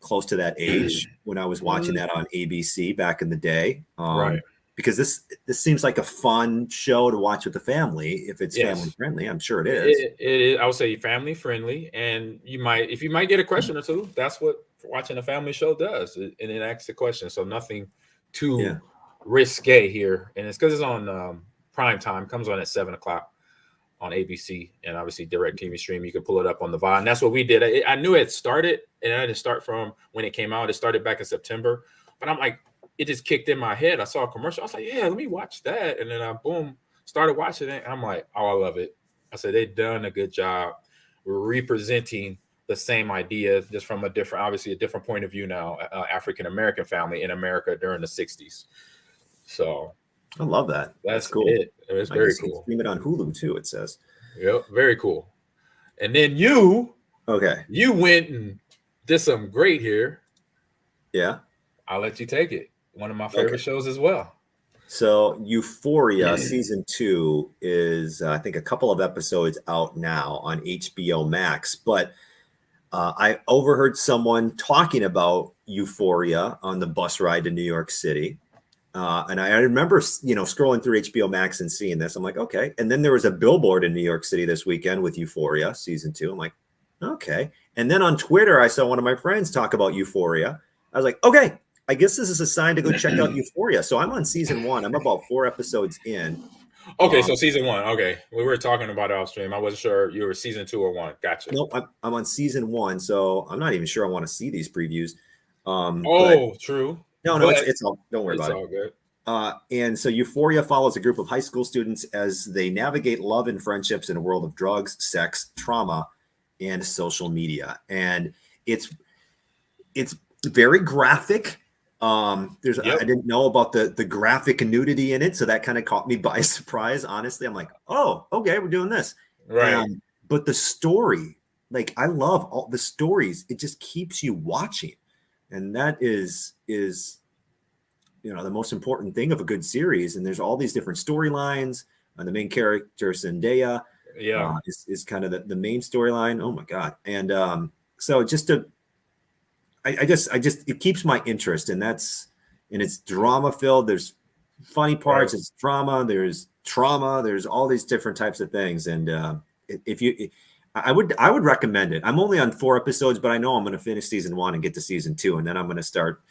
close to that age when I was watching that on ABC back in the day. Right. Because this seems like a fun show to watch with the family. If it's family friendly, I'm sure it is. It is. I would say family friendly, and if you might get a question or two, that's what watching a family show does, and it asks a question. So nothing too risque here, and it's because it's on prime time. Comes on at 7:00 on ABC, and obviously DirecTV Stream. You can pull it up on the VOD, and that's what we did. I knew it started, and I didn't start from when it came out. It started back in September, but I'm like, it just kicked in my head. I saw a commercial. I was like, yeah, let me watch that. And then I, started watching it. And I'm like, oh, I love it. I said, they've done a good job. We're representing the same idea, just from a different point of view now, African-American family in America during the 60s. So I love that. That's cool. It's very cool. Stream it on Hulu too, it says. Yep, very cool. And then you went and did some great here. Yeah. I'll let you take it. One of my favorite shows as well. So Euphoria season 2 is, I think, a couple of episodes out now on HBO Max. But I overheard someone talking about Euphoria on the bus ride to New York City. And I remember, scrolling through HBO Max and seeing this. I'm like, okay. And then there was a billboard in New York City this weekend with Euphoria season 2. I'm like, okay. And then on Twitter, I saw one of my friends talk about Euphoria. I was like, okay, I guess this is a sign to go check out Euphoria. So I'm on season 1. I'm about 4 episodes in. Okay, so season 1. Okay, we were talking about it off stream. I wasn't sure you were season 2 or 1. Gotcha. No, I'm on season 1, so I'm not even sure I want to see these previews. True. No, it's all. Don't worry about it. It's all good. And so Euphoria follows a group of high school students as they navigate love and friendships in a world of drugs, sex, trauma, and social media. And it's very graphic. I didn't know about the graphic nudity in it, so that kind of caught me by surprise. Honestly, I'm like, oh, okay, we're doing this. Right. But the story, like, I love all the stories. It just keeps you watching, and that is the most important thing of a good series. And there's all these different storylines. The main character Zendaya, is kind of the main storyline. Oh my god! And so it keeps my interest, and it's drama filled. There's funny parts. Right. It's drama. There's trauma. There's all these different types of things. And I would recommend it. I'm only on 4 episodes, but I know I'm going to finish season 1 and get to season 2, and then I'm going to start,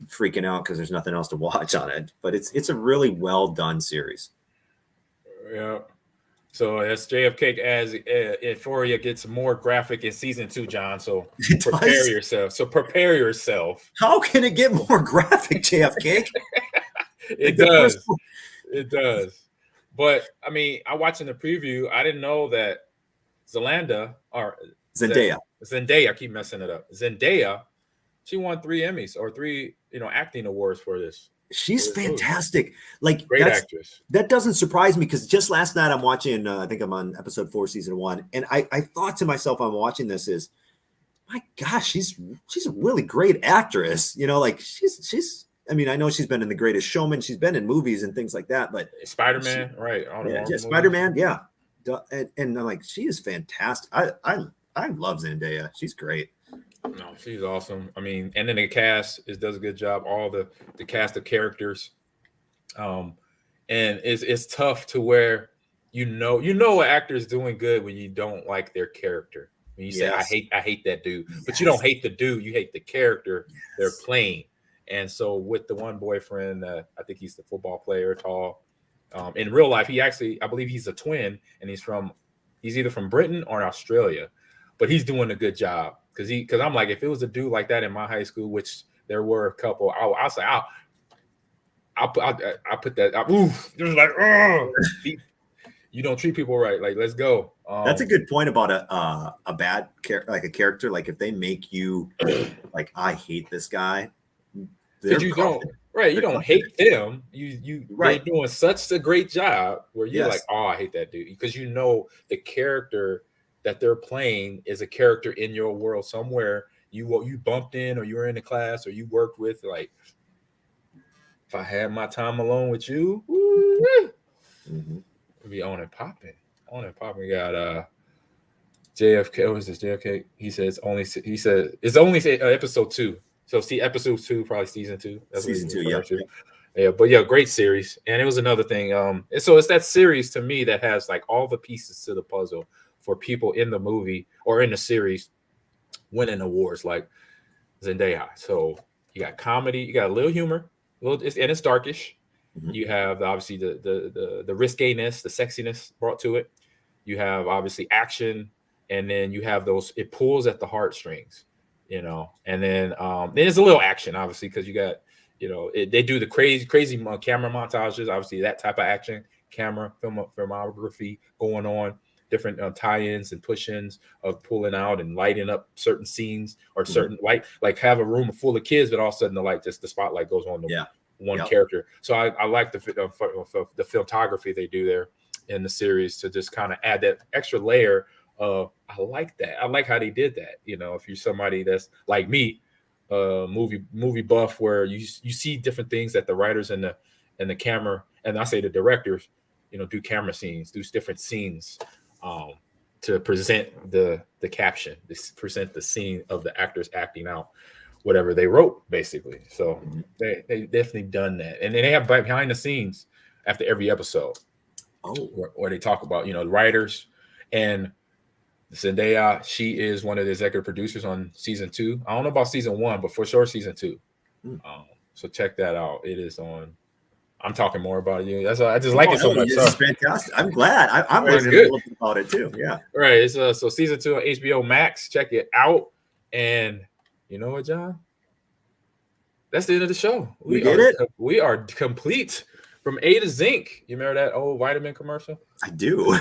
freaking out because there's nothing else to watch on it. But it's a really well done series. Yeah. So as JFK as Euphoria gets more graphic in season 2, John. So prepare yourself. How can it get more graphic, JFK? It does. It does. But I mean, I watching the preview. I didn't know that Zendaya, I keep messing it up. Zendaya, she won 3 Emmys or 3, acting awards for this. She's fantastic. Like, great actress. That doesn't surprise me because just last night I'm watching, I think I'm on episode 4, season 1. And I thought to myself, I'm watching this is, my gosh, she's a really great actress. Like she's, I mean, I know she's been in The Greatest Showman. She's been in movies and things like that, but Spider-Man, right. Spider-Man. Yeah. And I'm like, she is fantastic. I love Zendaya. She's great. No, she's awesome. I mean, and then the cast does a good job. All the cast of characters, and it's tough to where an actor is doing good when you don't like their character. When you say I hate that dude, but you don't hate the dude, you hate the character they're playing. And so with the one boyfriend, I think he's the football player, tall. In real life, I believe he's a twin, and he's either from Britain or Australia, but he's doing a good job. Because I'm like, if it was a dude like that in my high school, which there were a couple, I'll say, I'll put that. Just like, oh, you don't treat people right. Like, let's go. That's a good point about a bad character. Like, if they make you like, I hate this guy. You don't hate them. They're doing such a great job where you're like, oh, I hate that dude, because the character that they're playing is a character in your world somewhere you bumped in, or you were in a class, or you worked with. Like, if I had my time alone with you, it'd be on and popping. We got JFK. What is this? JFK. He says it's only episode 2. So see episode 2, probably season 2. That's season 2, yeah. Yeah, but yeah, great series. And it was another thing. And so it's that series to me that has like all the pieces to the puzzle for people in the movie or in the series winning awards like Zendaya. So you got comedy, you got a little humor, and it's darkish. Mm-hmm. You have obviously the risqueness, the sexiness brought to it. You have obviously action, and then you have it pulls at the heartstrings, and then there's a little action, obviously, because you got, they do the crazy camera montages, obviously that type of action, filmography going on. Different tie-ins and push-ins of pulling out and lighting up certain scenes or certain light, like have a room full of kids, but all of a sudden the spotlight goes on one character. So I like the filmography they do there in the series to just kind of add that extra layer of, I like that. I like how they did that. If you're somebody that's like me, movie buff, where you see different things that the writers and the camera, and I say the directors, do camera scenes, do different scenes. to present the caption, present the scene of the actors acting out whatever they wrote, basically. So they definitely done that, and then they have behind the scenes after every episode. Where they talk about the writers, and Zendaya, she is one of the executive producers on season 2. I don't know about season 1, but for sure season 2. So check that out. It is on. I'm talking more about you. That's why I just like it so much. This is fantastic. I'm glad. I'm learning a little bit about it too. Yeah. Right. It's so season 2 on HBO Max. Check it out. And you know what, John? That's the end of the show. We did it. We are complete from A to Zinc. You remember that old vitamin commercial? I do.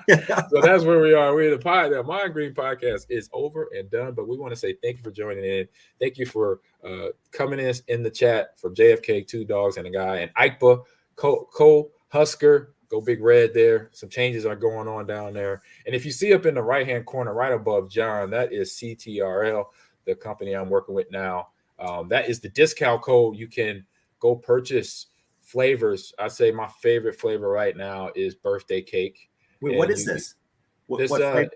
So that's where we are. We're the Mind Green podcast is over and done, but we want to say thank you for joining in. Thank you for coming in the chat from JFK, 2 Dogs and a Guy, and IPA, Cole Husker, go Big Red there. Some changes are going on down there. And if you see up in the right-hand corner, right above John, that is CTRL, the company I'm working with now. That is the discount code. You can go purchase flavors. I say my favorite flavor right now is birthday cake. Wait, what is this? What it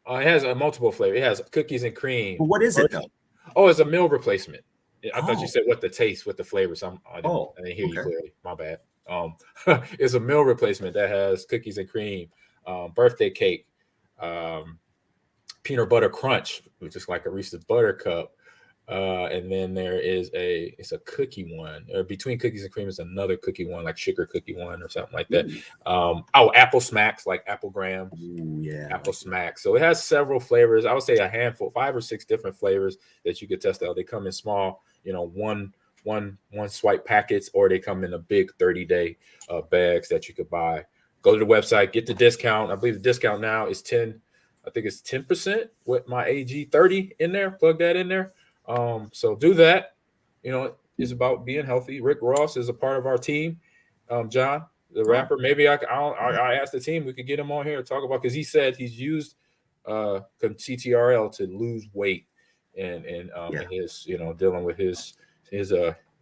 has a multiple flavor. It has cookies and cream. But what is it though? Oh, it's a meal replacement. I thought you said what the taste, what the flavor. So I didn't hear you clearly. My bad. It's a meal replacement that has cookies and cream, birthday cake, peanut butter crunch, which is like a Reese's Buttercup. And then there is it's a cookie one. Between cookies and cream is another cookie one, like sugar cookie one or something like that. Apple Smacks, like Apple Graham. Ooh, yeah. Apple Smacks. So it has several flavors. I would say a handful, 5 or 6 different flavors that you could test out. They come in small, one swipe packets, or they come in a big 30-day bags that you could buy. Go to the website, get the discount. I believe the discount now is 10. I think it's 10% with my AG30 in there. Plug that in there. So do that. It's about being healthy. Rick Ross is a part of our team. John, the rapper, maybe I asked the team, we could get him on here and talk about, because he said he's used CTRL to lose weight and his, dealing with his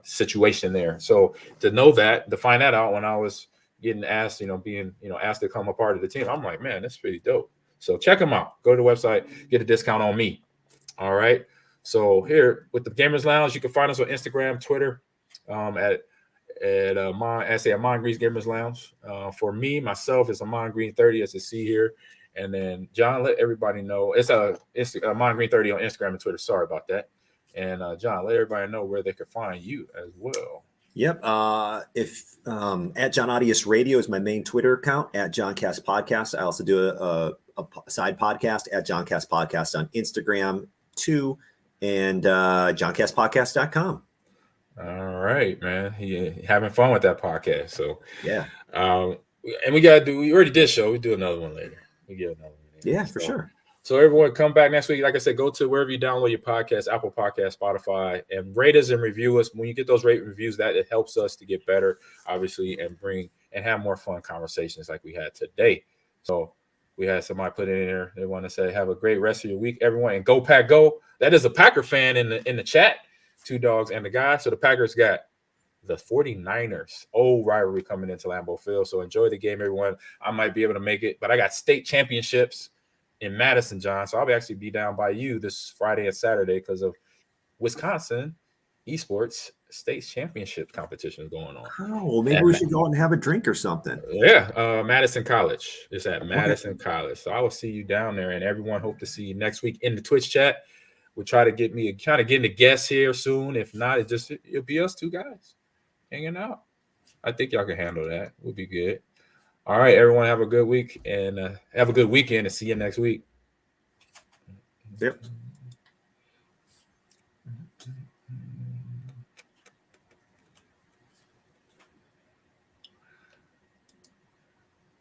situation there. So to find that out when I was getting asked, being asked to come a part of the team, I'm like, man, that's pretty dope. So check him out. Go to the website, get a discount on me. All right. So here with the Gamers Lounge, you can find us on Instagram, Twitter, at Ahman Green's Gamers Lounge. For me, myself, it's Ahman Green 30, as you see here. And then John, let everybody know it's Ahman Green 30 on Instagram and Twitter. Sorry about that. And John, let everybody know where they can find you as well. Yep. If at John Audius Radio is my main Twitter account, at Johncast Podcast. I also do a side podcast at Johncast Podcast on Instagram too. And johncastpodcast.com. All right, man. Having fun with that podcast. So yeah. And we already did show. We do another one later. We get another one later. Yeah, for sure. So everyone come back next week. Like I said, go to wherever you download your podcast, Apple Podcast, Spotify, and rate us and review us. When you get those rate and reviews, that it helps us to get better, obviously, and have more fun conversations like we had today. So we had somebody put it in there. They want to say, have a great rest of your week, everyone, and go Pack Go. That is a Packer fan in the chat, 2 Dogs and the Guy. So the Packers got the 49ers. Old rivalry coming into Lambeau Field. So enjoy the game, everyone. I might be able to make it, but I got state championships in Madison, John. So I'll actually be down by you this Friday and Saturday because of Wisconsin esports state championship competition going on. Oh, well, maybe we should go out and have a drink or something. Yeah, Madison College. It's at Madison College. So I will see you down there, and everyone hope to see you next week in the Twitch chat. We'll try to get a guest here soon. If not, it'll be us 2 guys hanging out. I think y'all can handle that. We'll be good. All right, everyone, have a good week and have a good weekend, and see you next week. Yep.